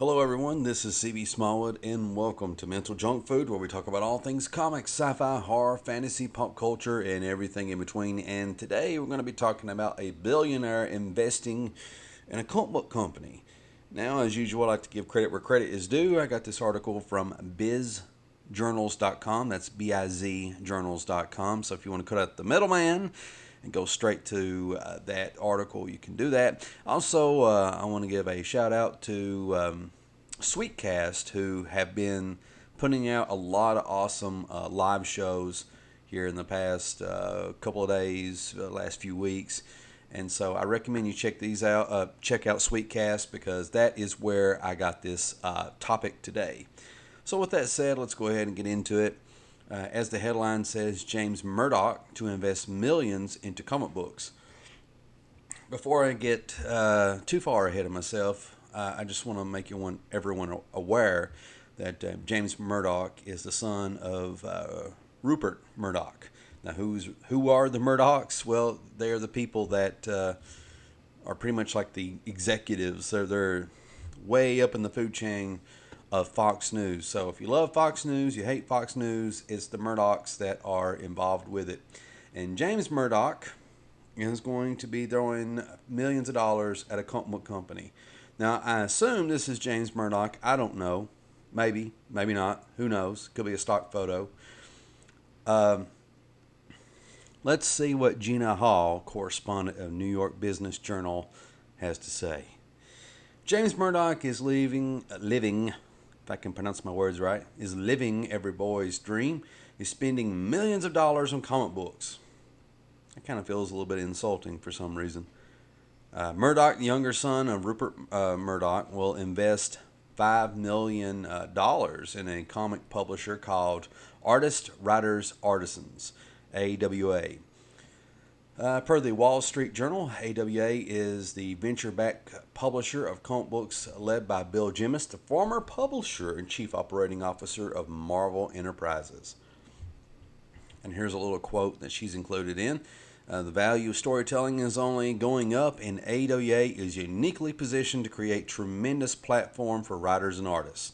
Hello, everyone. This is CB Smallwood, and welcome to Mental Junk Food, where we talk about all things comics, sci fi, horror, fantasy, pop culture, and everything in between. And today we're going to be talking about a billionaire investing in a comic book company. Now, as usual, I like to give credit where credit is due. I got this article from bizjournals.com. That's bizjournals.com. So if you want to cut out the middleman and go straight to that article, you can do that. Also, I want to give a shout out to Sweetcast, who have been putting out a lot of awesome live shows here in the past couple of days, last few weeks. And so I recommend you check these out. Check out Sweetcast because that is where I got this topic today. So with that said, let's go ahead and get into it. As the headline says, James Murdoch to invest millions into comic books. Before I get too far ahead of myself, I just want to make everyone aware that James Murdoch is the son of Rupert Murdoch. Now, who are the Murdochs? Well, they are the people that are pretty much like the executives. They're way up in the food chain of Fox News. So if you love Fox News, you hate Fox News, it's the Murdochs that are involved with it. And James Murdoch is going to be throwing millions of dollars at a comic book company. Now, I assume this is James Murdoch. I don't know. Maybe, maybe not. Who knows? Could be a stock photo. Let's see what Gina Hall, correspondent of New York Business Journal, has to say. James Murdoch is living, if I can pronounce my words right, is living every boy's dream. He's spending millions of dollars on comic books. That kind of feels a little bit insulting for some reason. Murdoch, the younger son of Rupert Murdoch, will invest $5 million in a comic publisher called Artists, Writers, Artisans, AWA. Per the Wall Street Journal, AWA is the venture-backed publisher of comic books led by Bill Jemas, the former publisher and chief operating officer of Marvel Enterprises. And here's a little quote that she's included in. The value of storytelling is only going up, and AWA is uniquely positioned to create tremendous platform for writers and artists,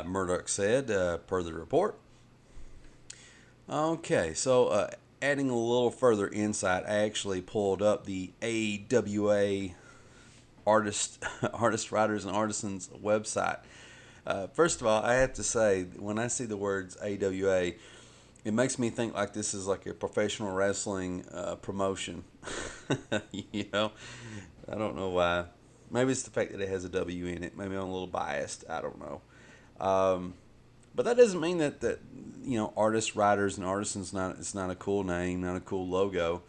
Murdoch said, per the report. Okay, so adding a little further insight, I actually pulled up the AWA Artist, Writers, and Artisans website. First of all, I have to say, when I see the words AWA, it makes me think like this is like a professional wrestling promotion. You know, I don't know why. Maybe it's the fact that it has a W in it. Maybe I'm a little biased. I don't know. But that doesn't mean that artists, writers, and artisans it's not a cool name, not a cool logo.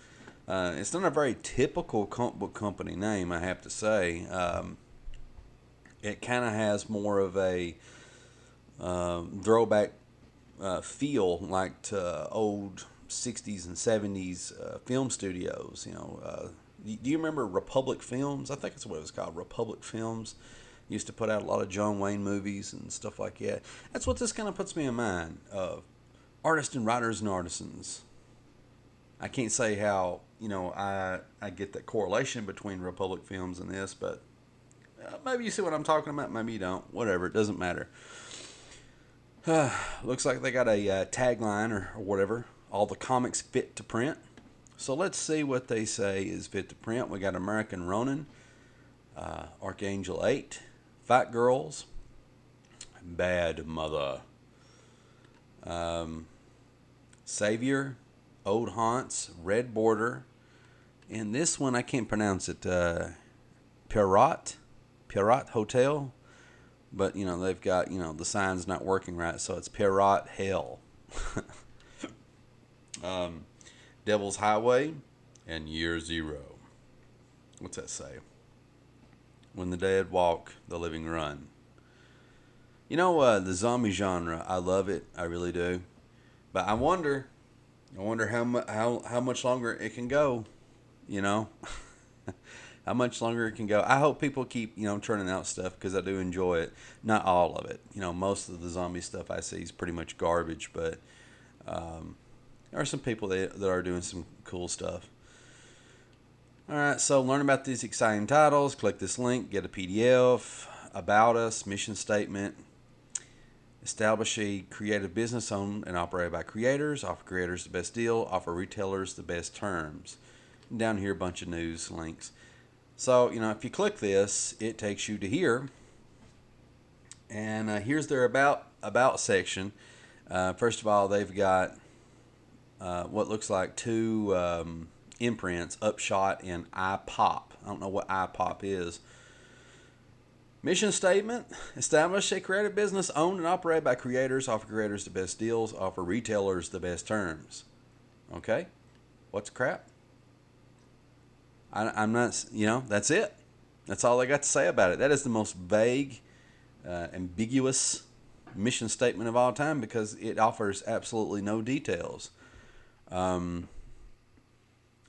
It's not a very typical comic book company name, I have to say. It kind of has more of a throwback feel like to old 60s and 70s film studios. Do you remember Republic Films? I think that's what it was called, Republic Films. Used to put out a lot of John Wayne movies and stuff like that. That's what this kind of puts me in mind of artists and writers and artisans. I can't say how I get that correlation between Republic Films and this, but maybe you see what I'm talking about. Maybe you don't. Whatever, it doesn't matter. Looks like they got a tagline or whatever. All the comics fit to print. So let's see what they say is fit to print. We got American Ronin, Archangel 8, Fight Girls, Bad Mother, Savior, Old Haunts, Red Border, and this one I can't pronounce it. Pierrot Hotel. But, they've got, the sign's not working right, so it's Pierrot Hell. Devil's Highway and Year Zero. What's that say? When the dead walk, the living run. The zombie genre, I love it. I really do. But I wonder how much longer it can go, how much longer it can go. I hope people keep, churning out stuff because I do enjoy it. Not all of it. Most of the zombie stuff I see is pretty much garbage, but there are some people that are doing some cool stuff. All right, so learn about these exciting titles. Click this link, get a PDF. about us, mission statement. Establish a creative business owned and operated by creators. Offer creators the best deal. Offer retailers the best terms. And down here, a bunch of news links. So, if you click this, it takes you to here. And here's their about section. First of all, they've got what looks like two imprints, Upshot and iPop. I don't know what iPop is. Mission statement: establish a creative business owned and operated by creators. Offer creators the best deals. Offer retailers the best terms. Okay, what's crap? I'm not. That's it. That's all I got to say about it. That is the most vague, ambiguous mission statement of all time because it offers absolutely no details.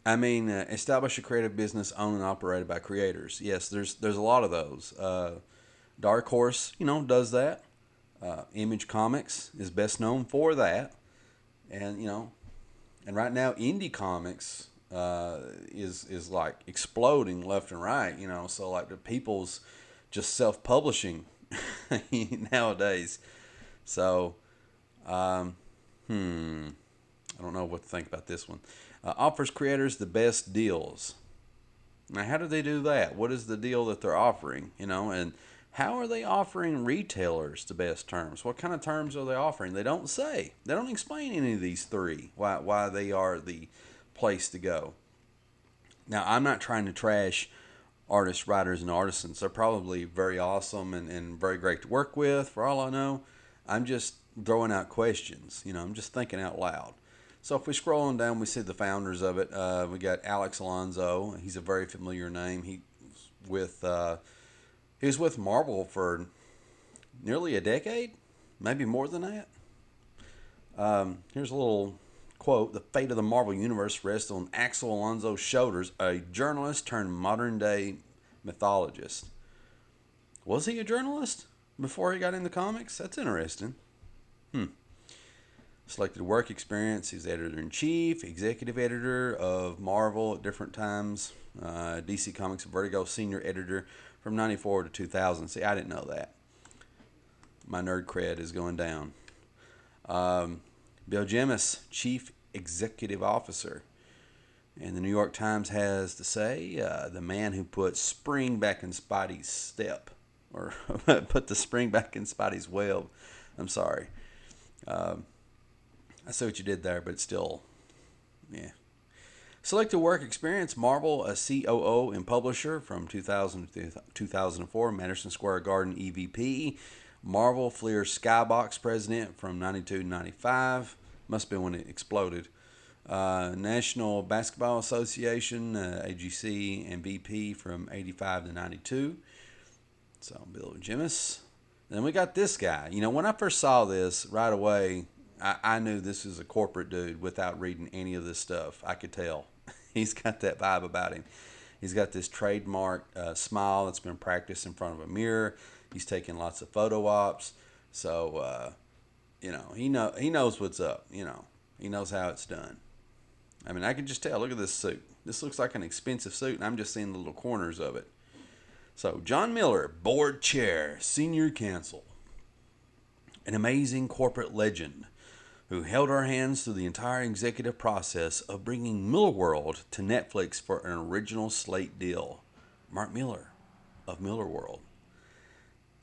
Establish a creative business owned and operated by creators. Yes, there's a lot of those. Dark Horse, does that. Image Comics is best known for that, and and right now indie comics is like exploding left and right. So like the people's just self-publishing nowadays. So, I don't know what to think about this one. Offers creators the best deals. Now, how do they do that? What is the deal that they're offering? And how are they offering retailers the best terms? What kind of terms are they offering? They don't say. They don't explain any of these three, why they are the place to go. Now, I'm not trying to trash artists, writers, and artisans. They're probably very awesome and very great to work with, for all I know. I'm just throwing out questions. I'm just thinking out loud. So if we scroll on down, we see the founders of it. We got Alex Alonso. He's a very familiar name. He was with Marvel for nearly a decade, maybe more than that. Here's a little quote: "The fate of the Marvel Universe rests on Axel Alonso's shoulders, a journalist turned modern-day mythologist." Was he a journalist before he got into comics? That's interesting. Selected work experience: he's editor-in-chief, executive editor of Marvel at different times, DC Comics Vertigo senior editor from 94 to 2000. See, I didn't know that. My nerd cred is going down. Bill Jemas, chief executive officer. And the New York Times has to say, the man who put spring back in Spidey's step, or put the spring back in Spidey's web. I'm sorry. I see what you did there, but it's still, yeah. Selected work experience: Marvel, a COO and publisher from 2000 to 2004, Madison Square Garden EVP, Marvel Fleer Skybox president from 92 to 95, must have been when it exploded, National Basketball Association, AGC, and VP from 85 to 92. So Bill Jemas. Then we got this guy. When I first saw this, right away, I knew this is a corporate dude without reading any of this stuff. I could tell. He's got that vibe about him. He's got this trademark smile that's been practiced in front of a mirror. He's taking lots of photo ops. So, he knows what's up. He knows how it's done. I can just tell. Look at this suit. This looks like an expensive suit, and I'm just seeing the little corners of it. So, John Miller, board chair, senior counsel. An amazing corporate legend who held our hands through the entire executive process of bringing Millarworld to Netflix for an original slate deal. Mark Miller of Millarworld.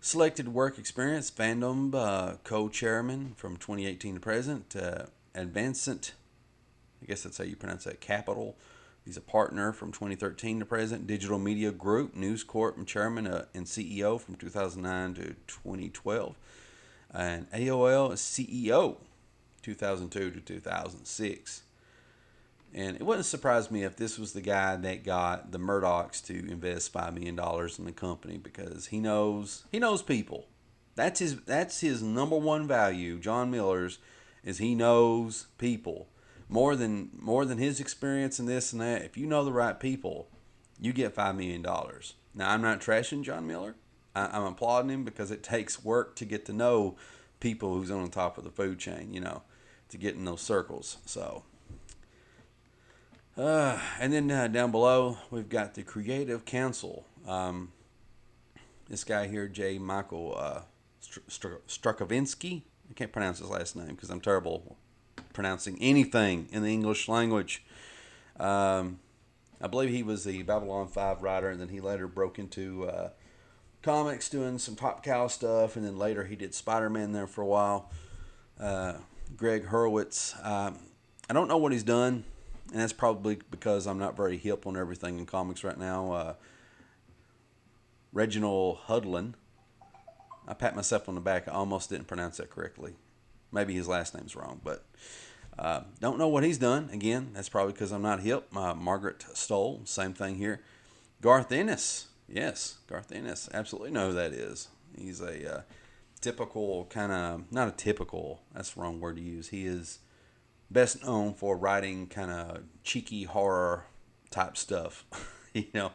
Selected work experience: fandom co-chairman from 2018 to present. Advancent, I guess that's how you pronounce that, Capital. He's a partner from 2013 to present. Digital Media Group, News Corp, and chairman and CEO from 2009 to 2012. And AOL CEO 2002 to 2006. And it wouldn't surprise me if this was the guy that got the Murdochs to invest $5 million in the company, because he knows people. That's his number one value, John Miller's, is he knows people. More than his experience in this and that. If you know the right people, you get $5 million. Now, I'm not trashing John Miller. I'm applauding him because it takes work to get to know people who's on the top of the food chain, to get in those circles. So, and then down below, we've got the Creative Council. This guy here, J. Michael Strakovinsky. I can't pronounce his last name because I'm terrible pronouncing anything in the English language. I believe he was the Babylon 5 writer, and then he later broke into comics doing some Top Cow stuff, and then later he did Spider-Man there for a while. Greg Hurwitz. I don't know what he's done, and that's probably because I'm not very hip on everything in comics right now. Reginald Hudlin. I pat myself on the back. I almost didn't pronounce that correctly. Maybe his last name's wrong, but don't know what he's done. Again, that's probably because I'm not hip. Margaret Stoll, same thing here. Garth Ennis. Yes, Garth Ennis. Absolutely know who that is. He's a typical kind of, not a typical, that's the wrong word to use. He is best known for writing kind of cheeky horror type stuff. You know,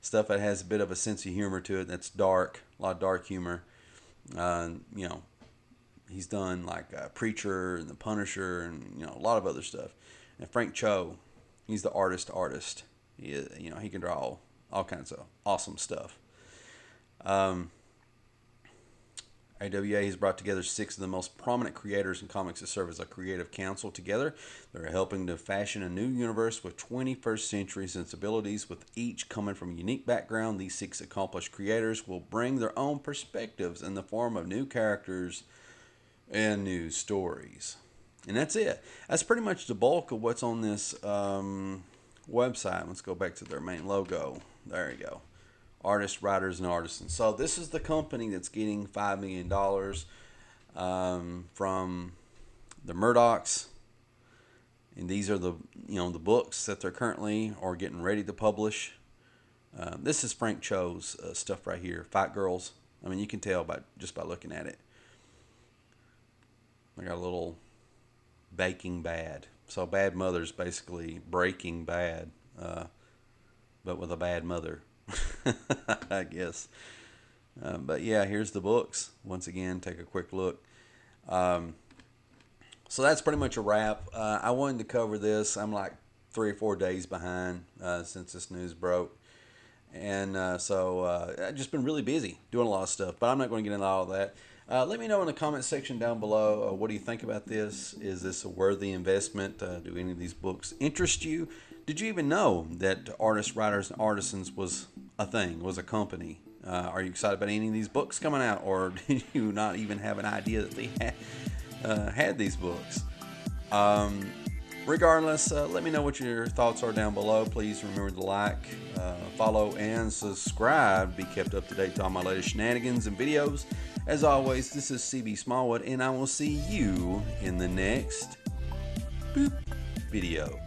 stuff that has a bit of a sense of humor to it. That's dark, a lot of dark humor. You know, he's done like Preacher and The Punisher and, you know, a lot of other stuff. And Frank Cho, he's the artist. He is, you know, he can draw all kinds of awesome stuff. AWA has brought together 6 of the most prominent creators in comics to serve as a creative council together. They're helping to fashion a new universe with 21st century sensibilities, with each coming from a unique background. These 6 accomplished creators will bring their own perspectives in the form of new characters and new stories. And that's it. That's pretty much the bulk of what's on this website. Let's go back to their main logo. There you go. Artists, writers, and artisans. So this is the company that's getting $5 million from the Murdochs, and these are the the books that they're currently or getting ready to publish. This is Frank Cho's stuff right here. Fight Girls. I mean, you can tell just by looking at it. I got a little Baking Bad. So Bad Mother's basically Breaking Bad, but with a bad mother. I guess. But yeah, here's the books. Once again, take a quick look. So that's pretty much a wrap. I wanted to cover this. I'm like 3 or 4 days behind since this news broke. And so I've just been really busy doing a lot of stuff. But I'm not going to get into all of that. Let me know in the comment section down below. What do you think about this? Is this a worthy investment? Do any of these books interest you? Did you even know that artists, writers, and artisans was a thing, was a company? Are you excited about any of these books coming out? Or did you not even have an idea that they had these books? Regardless, let me know what your thoughts are down below. Please remember to like, follow, and subscribe. Be kept up to date to all my latest shenanigans and videos. As always, this is CB Smallwood, and I will see you in the next video.